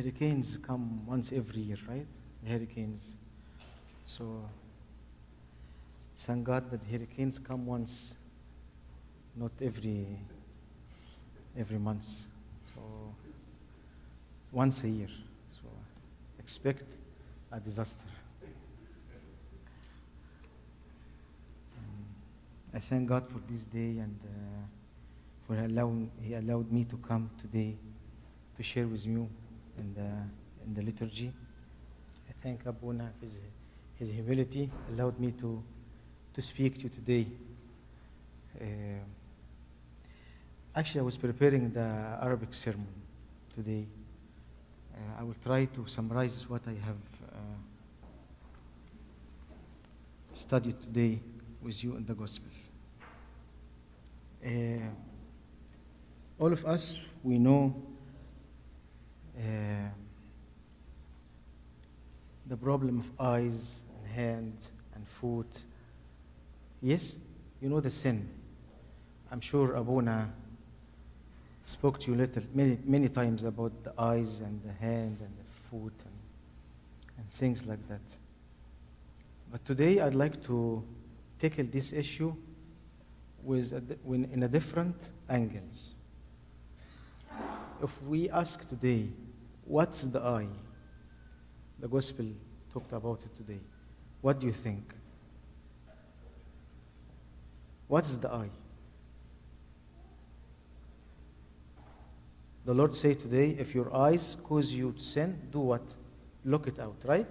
hurricanes come once every year, right? The hurricanes. So thank God that hurricanes come once, not every month. So once a year. So expect a disaster. I thank God for this day and for He allowed me to come today to share with you in the liturgy. I thank Abuna for his humility, allowed me to speak to you today. Actually, I was preparing the Arabic sermon today. I will try to summarize what I have studied today with you in the Gospel. All of us, we know the problem of eyes and hand and foot. Yes, you know the sin. I'm sure Abuna spoke to you many times about the eyes and the hand and the foot and things like that. But today I'd like to tackle this issue in a different angles. If we ask today, what's the eye? The Gospel talked about it today. What do you think? What's the eye? The Lord said today, if your eyes cause you to sin, do what? Look it out, right?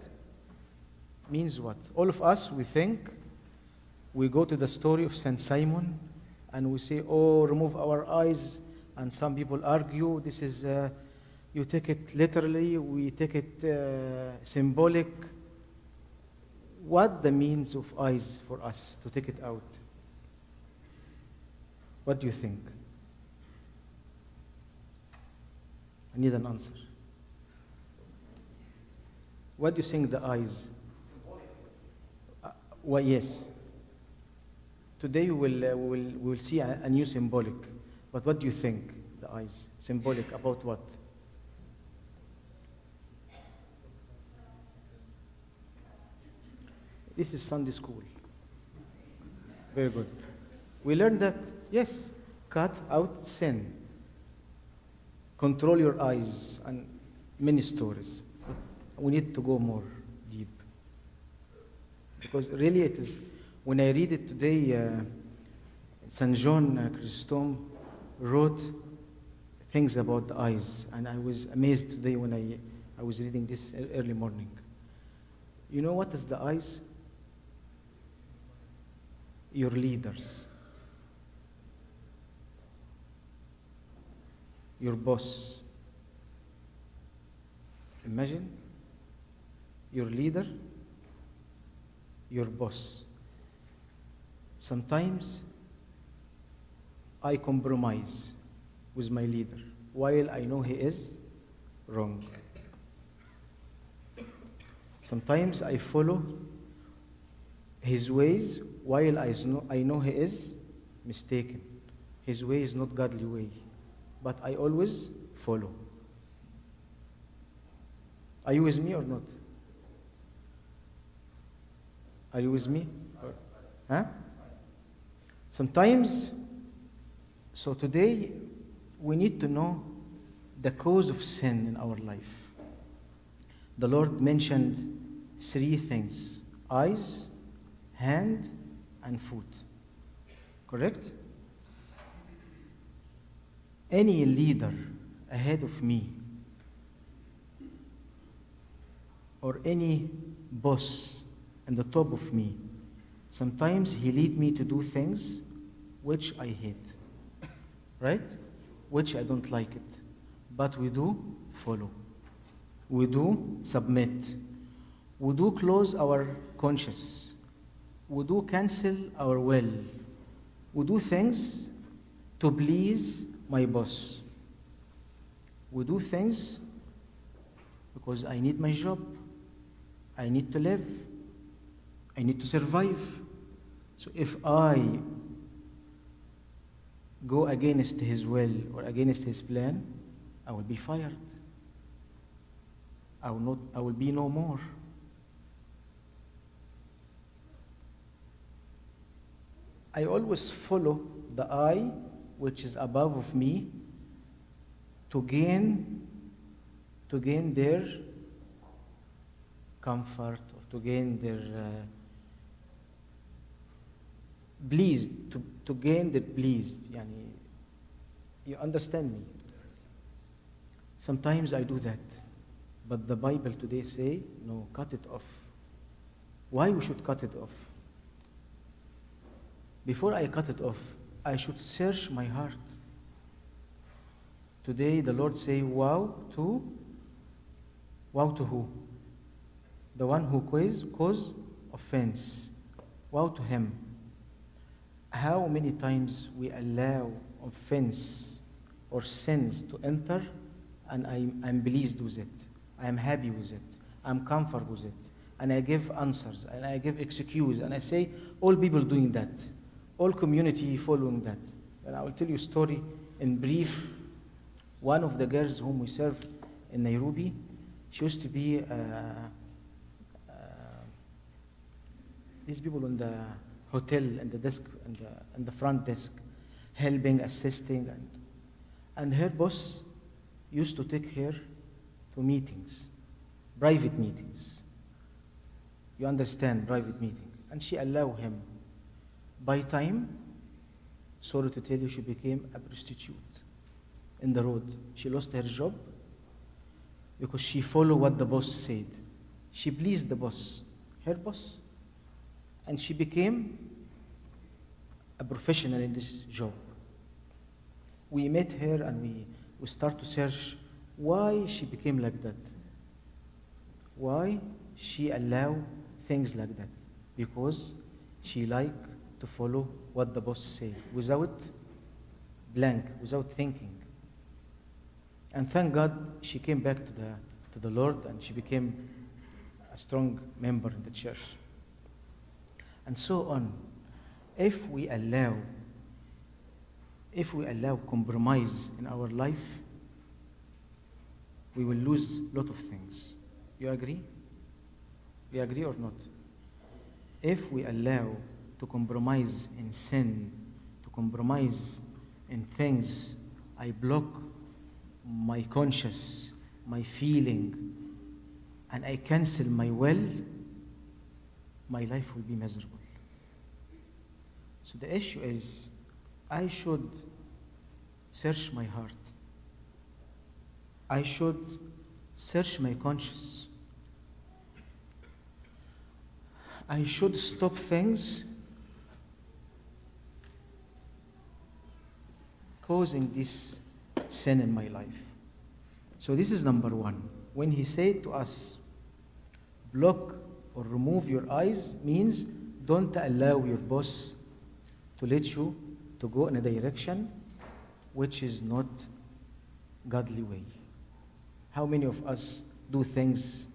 Means what? All of us, we think, we go to the story of Saint Simon and we say, oh, remove our eyes. And some people argue, this is, you take it literally, we take it symbolic. What the means of eyes for us to take it out? What do you think? I need an answer. What do you think the eyes? Well, yes. Today we will see a new symbolic. But what do you think, the eyes? Symbolic about what? This is Sunday school. Very good. We learned that, yes, cut out sin. Control your eyes, and many stories. We need to go more deep. Because really it is, when I read it today, St. John Chrysostom wrote things about the eyes, and I was amazed today when I was reading this early morning. You know what is the eyes? Your leaders. Your boss. Imagine your leader, your boss. Sometimes I compromise with my leader while I know he is wrong. Sometimes I follow his ways while I know he is mistaken. His way is not godly way, but I always follow. Are you with me or not? Are you with me? Huh? Sometimes, so today we need to know the cause of sin in our life. The Lord mentioned 3 things: eyes, hand, and foot. Correct? Any leader ahead of me, or any boss on the top of me, sometimes he lead me to do things which I hate, right? Which I don't like it. But we do follow. We do submit. We do close our conscience. We do cancel our will. We do things to please my boss. We do things because I need my job. I need to live. I need to survive. So if I go against his will or against his plan, I will be fired. I will be no more. I always follow the eye which is above of me to gain their comfort, or to gain their pleased, to gain their pleased. Yani, you understand me? Sometimes I do that, but the Bible today say, no, cut it off. Why we should cut it off? Before I cut it off, I should search my heart. Today the Lord say, woe to who? The one who cause offense. Woe to him. How many times we allow offense or sins to enter, and I'm pleased with it. I am happy with it. I'm comfortable with it. And I give answers, and I give excuse, and I say, all people doing that. All community following that. And I will tell you a story in brief. One of the girls whom we serve in Nairobi, she used to be these people in the hotel and the desk and the front desk, helping, assisting, and her boss used to take her to meetings, private meetings. You understand, private meeting, and she allowed him. By time, sorry to tell you, she became a prostitute in the road. She lost her job because she followed what the boss said. She pleased the boss, her boss, and she became a professional in this job. We met her and we start to search why she became like that. Why she allowed things like that? Because she liked to follow what the boss said without without thinking. And thank God she came back to the Lord, and she became a strong member in the church. And so on. If we allow compromise in our life, we will lose a lot of things. You agree? You agree or not? If we allow to compromise in sin, to compromise in things, I block my conscience, my feeling, and I cancel my will, my life will be miserable. So the issue is, I should search my heart. I should search my conscience. I should stop things causing this sin in my life. So this is number one. When he said to us, block or remove your eyes, means don't allow your boss to let you to go in a direction which is not godly way. How many of us do things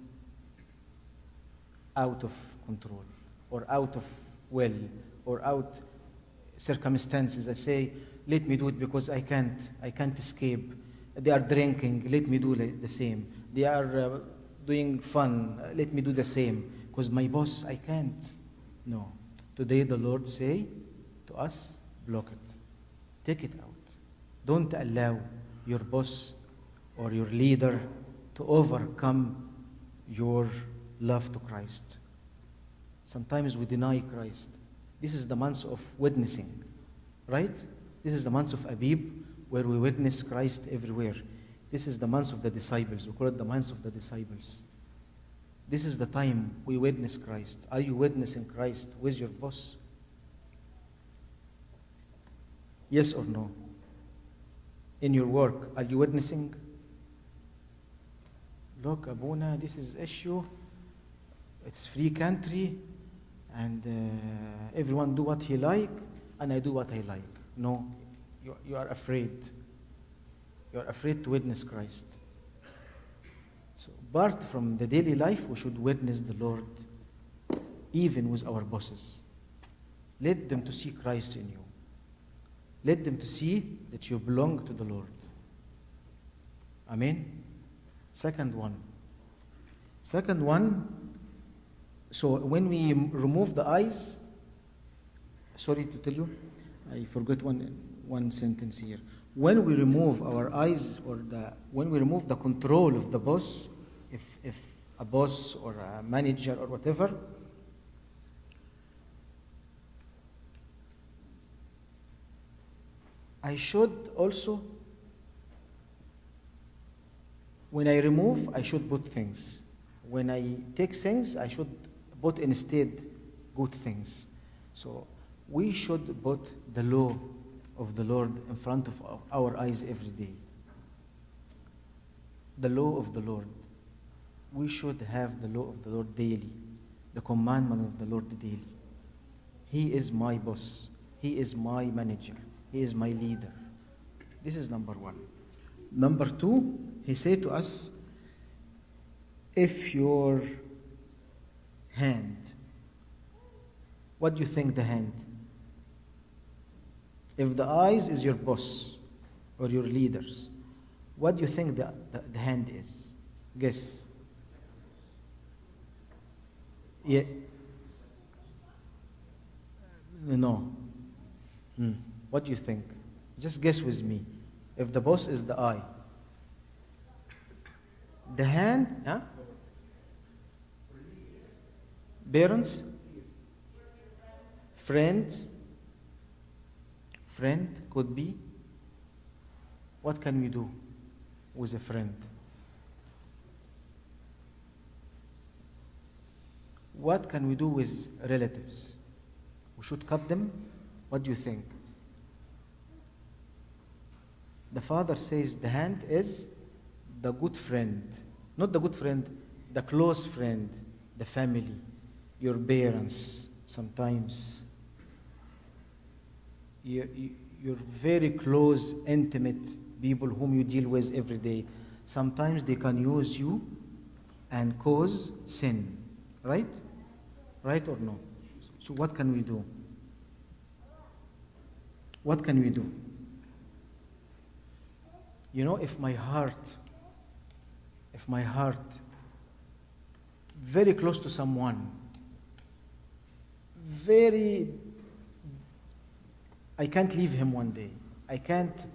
out of control, or out of will, or out circumstances? I say, let me do it because I can't escape. They are drinking, let me do the same. They are doing fun, let me do the same. Because my boss, I can't. No. Today the Lord say to us, block it. Take it out. Don't allow your boss or your leader to overcome your love to Christ. Sometimes we deny Christ. This is the month of witnessing, right? This is the month of Abib, where we witness Christ everywhere. This is the month of the disciples. We call it the month of the disciples. This is the time we witness Christ. Are you witnessing Christ with your boss? Yes or no? In your work, are you witnessing? Look, Abuna, this is issue. It's free country, and everyone do what he like, and I do what I like. No, you are afraid. You are afraid to witness Christ. So, apart from the daily life, we should witness the Lord, even with our bosses. Let them to see Christ in you. Let them to see that you belong to the Lord. Amen? Second one, Second one, so when we remove the eyes, sorry to tell you, I forgot one sentence here. When we remove our eyes, or when we remove the control of the boss, if a boss or a manager or whatever, I should also, when I remove, I should put things. When I take things, I should put instead good things. So we should put the law of the Lord in front of our eyes every day. The law of the Lord. We should have the law of the Lord daily, the commandment of the Lord daily. He is my boss. He is my manager. He is my leader. This is number one. Number two, he said to us, if your hand, what do you think the hand? If the eyes is your boss or your leaders, what do you think the hand is? Guess. Yeah. No. What do you think? Just guess with me. If the boss is the eye, the hand, huh? Parents, friend could be. What can we do with a friend? What can we do with relatives? We should cut them? What do you think? The Father says the hand is the good friend. Not the good friend, the close friend, the family, your parents sometimes. Your very close, intimate people whom you deal with every day. Sometimes they can use you and cause sin. Right? Right or no? So what can we do? What can we do? You know, if my heart very close to someone, I can't leave him one day. I can't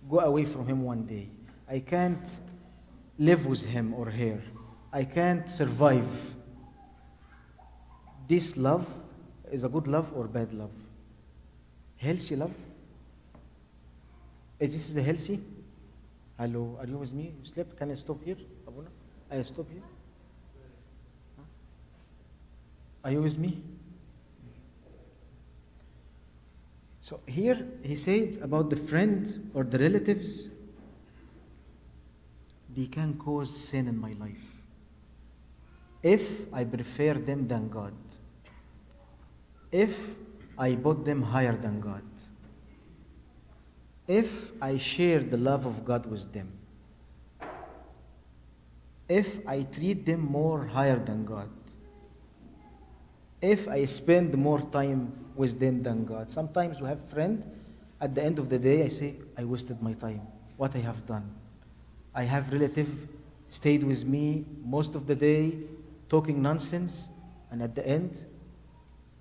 go away from him one day. I can't live with him or her. I can't survive. This love is a good love or bad love? Healthy love? Is this the healthy? Hello, are you with me? You slept? Can I stop here, Abuna? I stop here? Huh? Are you with me? So here he says about the friend or the relatives, they can cause sin in my life if I prefer them than God, if I put them higher than God, if I share the love of God with them, if I treat them more higher than God, if I spend more time with them than God. Sometimes we have friends, at the end of the day I say, I wasted my time, what I have done. I have relative stayed with me most of the day, talking nonsense, and at the end,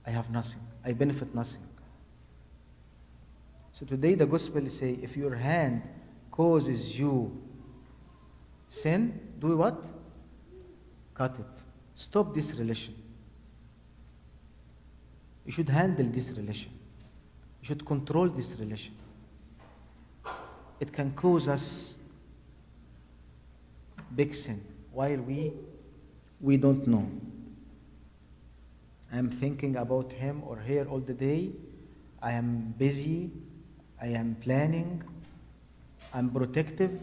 I have nothing. I benefit nothing. So today the gospel say, if your hand causes you sin, do what? Cut it. Stop this relation. You should handle this relation. You should control this relation. It can cause us big sin while we don't know. I'm thinking about him or her all the day. I am busy. I am planning. I'm protective.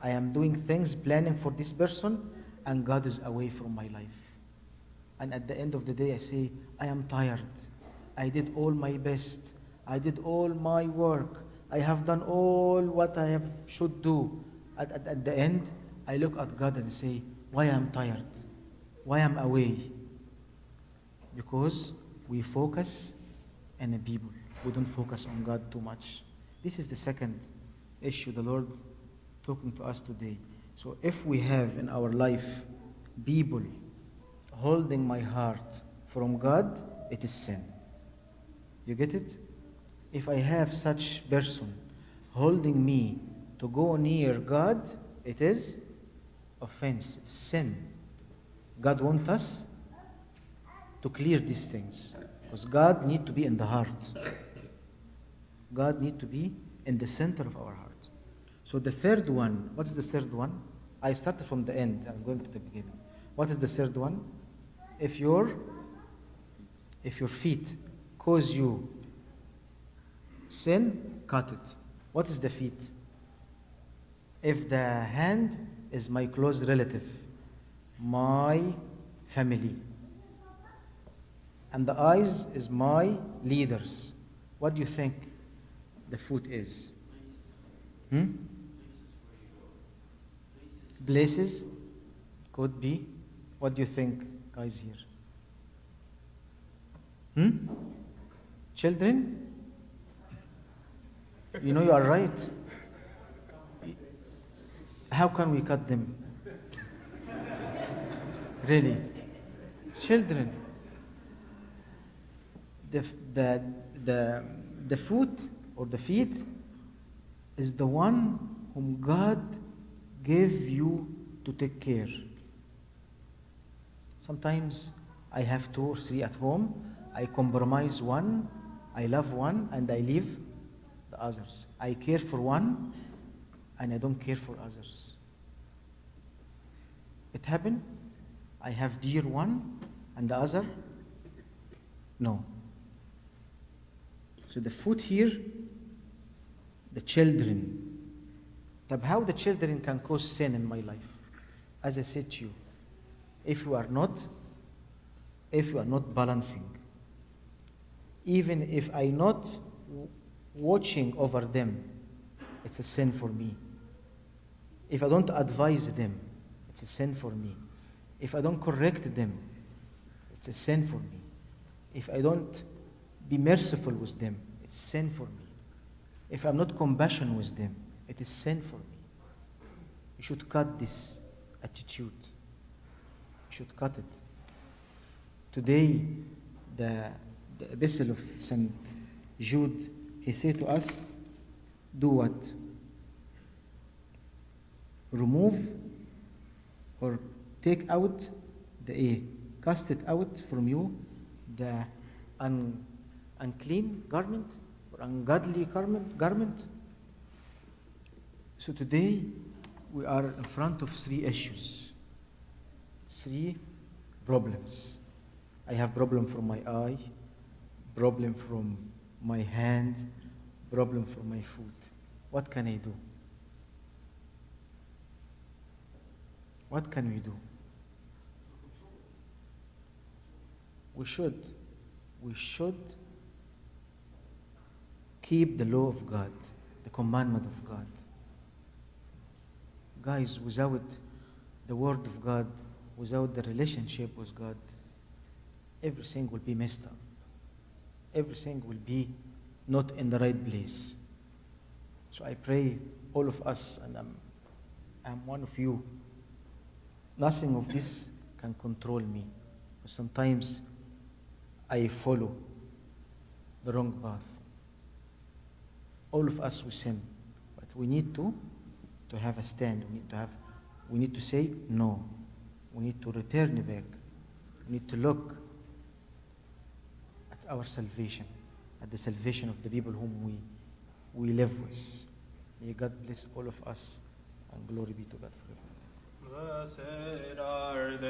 I am doing things, planning for this person, and God is away from my life. And at the end of the day, I say, I am tired. I did all my best. I did all my work. I have done all what I should do. At the end, I look at God and say, why I'm tired? Why I'm away? Because we focus on the people. We don't focus on God too much. This is the second issue the Lord talking to us today. So if we have in our life people holding my heart from God, it is sin. You get it? If I have such person holding me to go near God, it is offense, it's sin. God wants us to clear these things because God needs to be in the heart. God needs to be in the center of our heart. So the third one, what is the third one? I started from the end, I'm going to the beginning. What is the third one? If your feet cause you sin, cut it. What is the feet? If the hand is my close relative, my family, and the eyes is my leaders, what do you think the foot is? Places could be. What do you think, guys, here? Children? You know you are right. How can we cut them? Really? Children. The foot or the feet is the one whom God gave you to take care. Sometimes I have 2 or 3 at home. I compromise one, I love one, and I leave the others. I care for one, and I don't care for others. It happened. I have dear one, and the other, no. So the foot here, the children. But how the children can cause sin in my life? As I said to you, if you are not balancing, even if I'm not watching over them, it's a sin for me. If I don't advise them, it's a sin for me. If I don't correct them, it's a sin for me. If I don't be merciful with them, it's sin for me. If I'm not compassionate with them, it is sin for me. You should cut this attitude. You should cut it. Today, the epistle of St. Jude, he said to us, do what? Remove or take out cast it out from you, the unclean garment or ungodly garment. So today we are in front of 3 issues, 3 problems. I have problem from my eye, problem from my hand, problem from my foot. What can I do? What can we do? We should keep the law of God, the commandment of God. Guys, without the word of God, without the relationship with God, everything will be messed up. Everything will be not in the right place. So I pray all of us, and I'm one of you, nothing of this can control me. But sometimes I follow the wrong path. All of us we sin, but we need to have a stand. We need to say no. We need to return back. We need to look at our salvation, at the salvation of the people whom we live with. May God bless all of us, and glory be to God forever. Blessed are the